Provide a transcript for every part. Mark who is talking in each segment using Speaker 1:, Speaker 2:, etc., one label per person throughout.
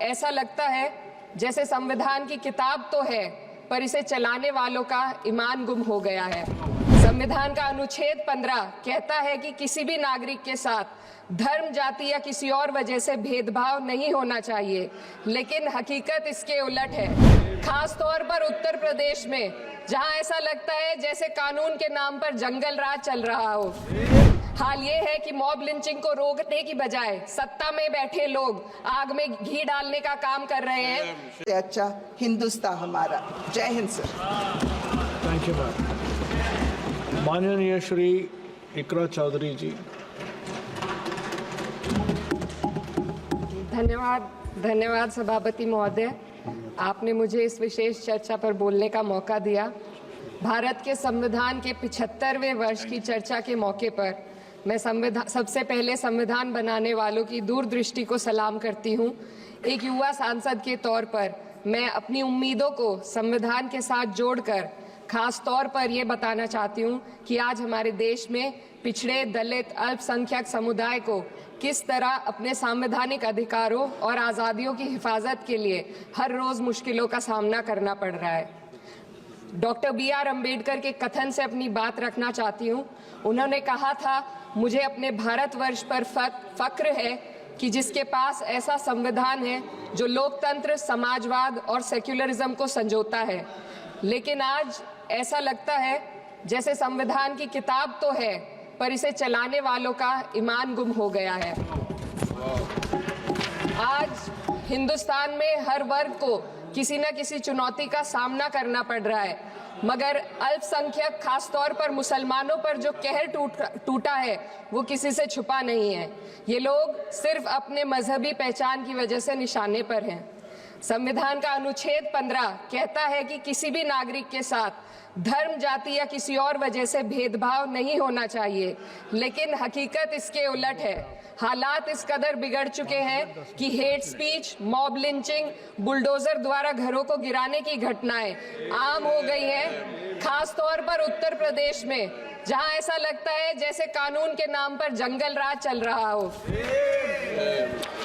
Speaker 1: ऐसा लगता है जैसे संविधान की किताब तो है, पर इसे चलाने वालों का ईमान गुम हो गया है। संविधान का अनुच्छेद 15 कहता है कि किसी भी नागरिक के साथ धर्म, जाति या किसी और वजह से भेदभाव नहीं होना चाहिए, लेकिन हकीकत इसके उलट है। खास तौर पर उत्तर प्रदेश में, जहां ऐसा लगता है जैसे कानून के नाम पर जंगल राज चल रहा हो। हाल ये है कि मॉब लिंचिंग को रोकने की बजाय सत्ता में बैठे लोग आग में घी डालने का काम कर रहे हैं।
Speaker 2: अच्छा हिंदुस्तान हमारा। जय Hind sir.
Speaker 3: Thank you ma'am. माननीय श्री इकरा चौधरी जी।
Speaker 1: धन्यवाद सभापति महोदय, आपने मुझे इस विशेष चर्चा पर बोलने का मौका दिया। भारत के संविधान के 75वें वर्ष की चर्चा के मौके पर मैं सबसे पहले संविधान बनाने वालों की दूरदृष्टि को सलाम करती हूँ। एक युवा सांसद के तौर पर मैं अपनी उम्मीदों को संविधान के साथ जोड़कर खास तौर पर ये बताना चाहती हूँ कि आज हमारे देश में पिछड़े, दलित, अल्पसंख्यक समुदाय को किस तरह अपने संवैधानिक अधिकारों और आज़ादियों की हिफाजत के लिए हर रोज मुश्किलों का सामना करना पड़ रहा है। Doctor B.R. अम्बेडकर के कथन से अपनी बात रखना चाहती हूँ। उन्होंने कहा था, मुझे अपने भारतवर्ष पर फक्र है कि जिसके पास ऐसा संविधान है जो लोकतंत्र, समाजवाद और सेक्युलरिज्म को संजोता है। लेकिन आज ऐसा लगता है जैसे संविधान की किताब तो है, पर इसे चलाने वालों का ईमान गुम हो गया है। आज हिंदुस्तान में हर वर्ग को किसी न किसी चुनौती का सामना करना पड़ रहा है, मगर अल्पसंख्यक, खासतौर पर मुसलमानों पर जो कहर टूटा है वो किसी से छुपा नहीं है। ये लोग सिर्फ अपने मजहबी पहचान की वजह से निशाने पर हैं। संविधान का अनुच्छेद 15 कहता है कि किसी भी नागरिक के साथ धर्म, जाति या किसी और वजह से भेदभाव नहीं होना चाहिए, लेकिन हकीकत इसके उलट है। हालात इस कदर बिगड़ चुके हैं कि hate speech, mob lynching, bulldozer द्वारा घरों को गिराने की घटनाएं आम हो गई हैं। खास तौर पर उत्तर प्रदेश में, जहां ऐसा लगता है जैसे कानून के नाम पर जंगल राज चल रहा हो।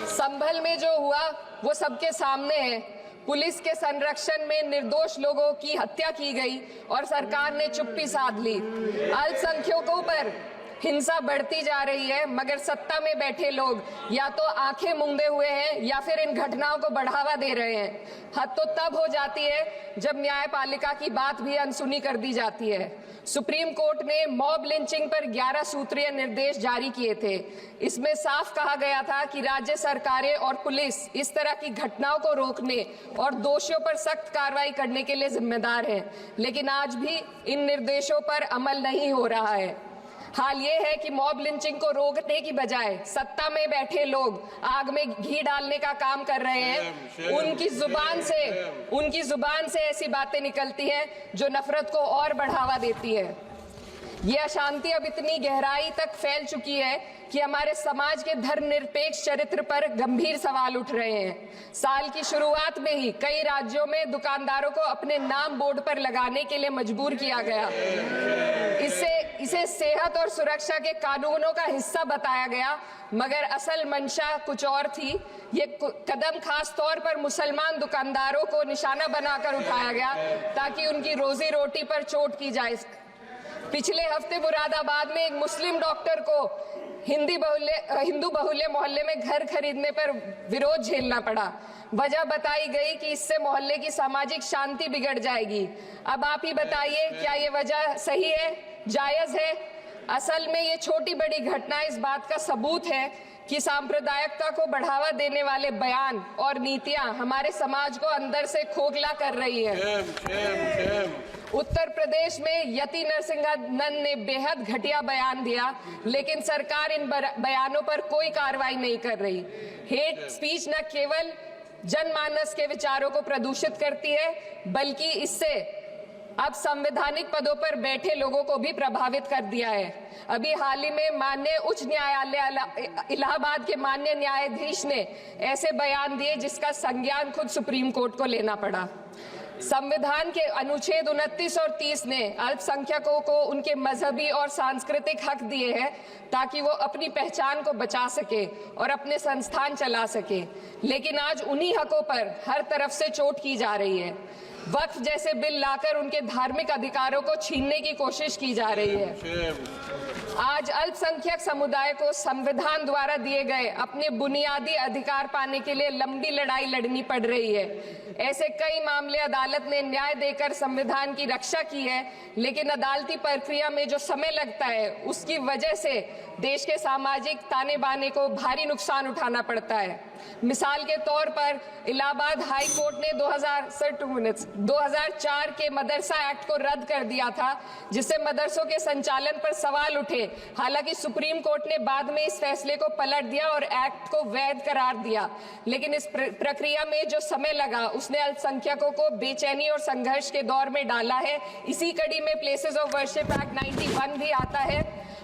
Speaker 1: संभल में जो हुआ वो सबके सामने है। पुलिस के संरक्षण में निर्दोष लोगों की हत्या की गई और सरकार ने चुप्पी साध ली। अल्पसंख्यकों पर हिंसा बढ़ती जा रही है, मगर सत्ता में बैठे लोग या तो आंखें मूंदे हुए हैं या फिर इन घटनाओं को बढ़ावा दे रहे हैं। हद तो तब हो जाती है जब न्यायपालिका की बात भी अनसुनी कर दी जाती है। सुप्रीम कोर्ट ने मॉब लिंचिंग पर 11 सूत्रीय निर्देश जारी किए थे। इसमें साफ कहा गया था कि राज्य सरकारें और पुलिस इस तरह की घटनाओं को रोकने और दोषियों पर सख्त कार्रवाई करने के लिए जिम्मेदार हैं, लेकिन आज भी इन निर्देशों पर अमल नहीं हो रहा है। हाल ये है कि मॉब लिंचिंग को रोकने की बजाय सत्ता में बैठे लोग आग में घी डालने का काम कर रहे हैं। उनकी जुबान से ऐसी बातें निकलती हैं जो नफरत को और बढ़ावा देती है। ये अशांति अब इतनी गहराई तक फैल चुकी है कि हमारे समाज के धर्मनिरपेक्ष चरित्र पर गंभीर सवाल उठ रहे हैं। साल की शुरुआत में ही कई राज्यों में दुकानदारों को अपने नाम बोर्ड पर लगाने के लिए मजबूर किया गया। इसे सेहत और सुरक्षा के कानूनों का हिस्सा बताया गया, मगर असल मंशा कुछ और थी। ये कदम खास तौर पर मुसलमान दुकानदारों को निशाना बनाकर उठाया गया ताकि उनकी रोजी रोटी पर चोट की जाए। पिछले हफ्ते मुरादाबाद में एक मुस्लिम डॉक्टर को हिंदू बहुल्य मोहल्ले में घर खरीदने पर विरोध झेलना पड़ा। वजह बताई गई कि इससे मोहल्ले की सामाजिक शांति बिगड़ जाएगी। अब आप ही बताइए, क्या ये वजह सही है, जायज है? असल में ये छोटी बड़ी घटना इस बात का सबूत है कि सांप्रदायिकता को बढ़ावा देने वाले बयान और नीतियां हमारे समाज को अंदर से खोखला कर रही है। उत्तर प्रदेश में यति नरसिंहन ने बेहद घटिया बयान दिया, लेकिन सरकार इन बयानों पर कोई कार्रवाई नहीं कर रही। हेट स्पीच न केवल जनमानस के विचारों को प्रदूषित करती है, बल्कि इससे अब संवैधानिक पदों पर बैठे लोगों को भी प्रभावित कर दिया है। अभी हाल ही में माननीय उच्च न्यायालय इलाहाबाद के माननीय न्यायाधीश ने ऐसे बयान दिए जिसका संज्ञान खुद सुप्रीम कोर्ट को लेना पड़ा। संविधान के अनुच्छेद 29 और 30 ने अल्पसंख्यकों को उनके मजहबी और सांस्कृतिक हक दिए हैं ताकि वो अपनी पहचान को बचा सके और अपने संस्थान चला सके, लेकिन आज उन्हीं हकों पर हर तरफ से चोट की जा रही है। वक्फ जैसे बिल लाकर उनके धार्मिक अधिकारों को छीनने की कोशिश की जा रही है। आज अल्पसंख्यक समुदाय को संविधान द्वारा दिए गए अपने बुनियादी अधिकार पाने के लिए लंबी लड़ाई लड़नी पड़ रही है। ऐसे कई मामले अदालत ने न्याय देकर संविधान की रक्षा की है, लेकिन अदालती प्रक्रिया में जो समय लगता है उसकी वजह से देश के सामाजिक ताने बाने को भारी नुकसान उठाना पड़ता है। मिसाल के तौर पर इलाहाबाद हाई कोर्ट ने 2004 के मदरसा एक्ट को रद्द कर दिया था, जिससे मदरसों के संचालन पर सवाल उठे। हालांकि सुप्रीम कोर्ट ने बाद में इस फैसले को पलट दिया और एक्ट को वैध करार दिया, लेकिन इस प्रक्रिया में जो समय लगा उसने अल्पसंख्यकों को बेचैनी और संघर्ष के दौर में डाला है। इसी कड़ी में प्लेसेस ऑफ वर्शिप एक्ट 91 भी आता है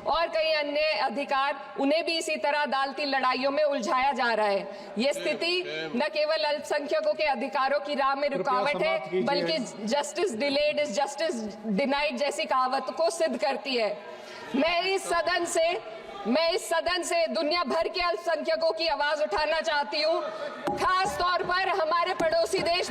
Speaker 1: और कई अन्य अधिकार, उन्हें भी इसी तरह अदालती लड़ाइयों में उलझाया जा रहा है। ये स्थिति न केवल अल्पसंख्यकों के अधिकारों की राह में रुकावट है, बल्कि justice delayed is justice denied जैसी कहावत को सिद्ध करती है। मैं इस सदन से दुनिया भर के अल्पसंख्यकों की आवाज उठाना चाहती हूँ, खास तौर पर हमारे पड़ोसी देश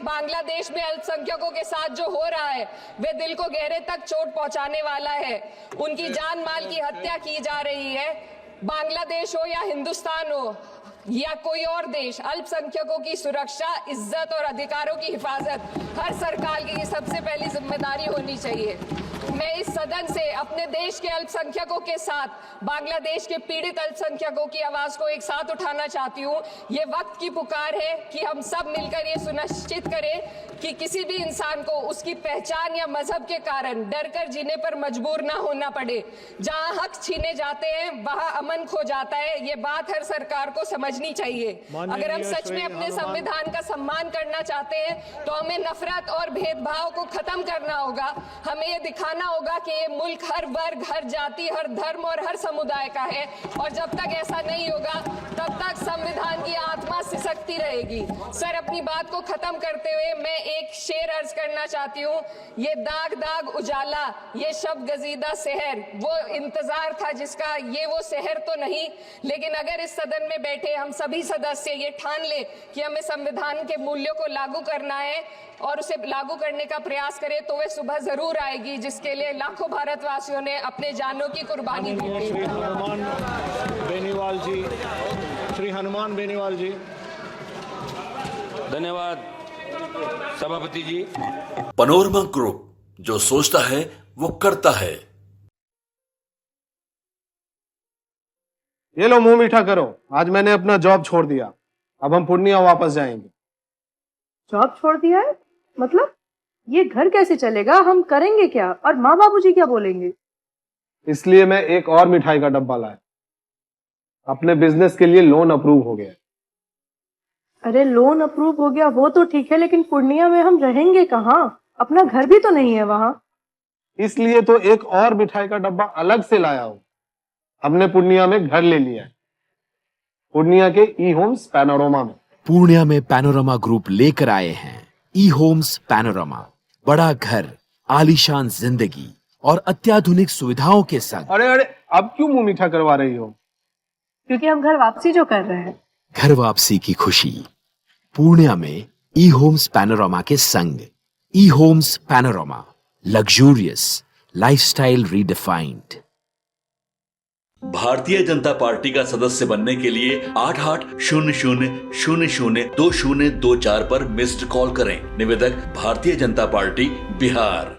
Speaker 1: बांग्लादेश में अल्पसंख्यकों के साथ जो हो रहा है वे दिल को गहरे तक चोट पहुंचाने वाला है। उनकी जान माल की हत्या की जा रही है। बांग्लादेश हो या हिंदुस्तान हो या कोई और देश, अल्पसंख्यकों की सुरक्षा, इज्जत और अधिकारों की हिफाजत हर सरकार की सबसे पहली जिम्मेदारी होनी चाहिए। मैं इस सदन से अपने देश के अल्पसंख्यकों के साथ बांग्लादेश के पीड़ित अल्पसंख्यकों की आवाज को एक साथ उठाना चाहती हूँ। ये वक्त की पुकार है कि हम सब मिलकर ये सुनिश्चित करें कि किसी भी इंसान को उसकी पहचान या मजहब के कारण डरकर जीने पर मजबूर ना होना पड़े। जहाँ हक छीने जाते हैं वहाँ अमन खो जाता है। ये बात हर सरकार को समझनी चाहिए। अगर हम सच में अपने संविधान का सम्मान करना चाहते हैं तो हमें नफरत और भेदभाव को खत्म करना होगा। हमें ये दिखाना होगा कि ये मुल्क हर वर्ग, हर जाति, हर धर्म और हर समुदाय का है, और जब तक ऐसा नहीं होगा तब तक संविधान की आत्मा सिसकती रहेगी। सर, अपनी बात को खत्म करते हुए मैं एक शेर अर्ज करना चाहती हूँ। ये दाग दाग उजाला, ये शब गजीदा शहर, वो इंतजार था जिसका ये वो शहर तो नहीं। लेकिन अगर इस सदन में बैठे हम सभी सदस्य ये ठान ले कि हमें संविधान के मूल्यों को लागू करना है और उसे लागू करने का प्रयास करें, तो वे सुबह जरूर आएगी जिसके लिए लाखों भारतवासियों ने अपने जानों की कुर्बानी दी थी।
Speaker 3: श्री हनुमान बेनीवाल जी।
Speaker 4: धन्यवाद सभापति जी।
Speaker 5: पैनोरमा ग्रुप, जो सोचता है वो करता है।
Speaker 6: ये लो, मुंह मीठा करो। आज मैंने अपना जॉब छोड़ दिया, अब हम पूर्णिया वापस जाएंगे।
Speaker 7: जॉब छोड़ दिया है? मतलब ये घर कैसे चलेगा? हम करेंगे क्या? और माँ बाबूजी क्या बोलेंगे?
Speaker 6: इसलिए मैं एक और मिठाई का डब्बा लाया। अपने बिजनेस के लिए लोन अप्रूव हो गया।
Speaker 7: अरे लोन अप्रूव हो गया वो तो ठीक है, लेकिन पूर्णिया में हम रहेंगे कहाँ? अपना घर भी तो नहीं है वहाँ।
Speaker 6: इसलिए तो एक और मिठाई का डब्बा अलग से लाया हूँ। हमने पूर्णिया में घर ले लिया है, पूर्णिया के ई होम्स पैनोरमा में।
Speaker 8: पूर्णिया में पैनोरमा ग्रुप लेकर आए हैं ई होम्स पैनोरमा। बड़ा घर, आलीशान जिंदगी और अत्याधुनिक सुविधाओं के संग।
Speaker 6: अरे अब क्यों मुंह मीठा करवा रही हो?
Speaker 7: क्योंकि हम घर वापसी जो कर रहे हैं।
Speaker 8: घर वापसी की खुशी पूर्णिया में ई होम्स पैनोरमा के संग। E homes panorama, luxurious lifestyle redefined.
Speaker 5: Bharatiya Janata party का सदस्य बनने के लिए 8800002024 पर मिस्ड कॉल करें। निवेदक, भारतीय जनता पार्टी, बिहार।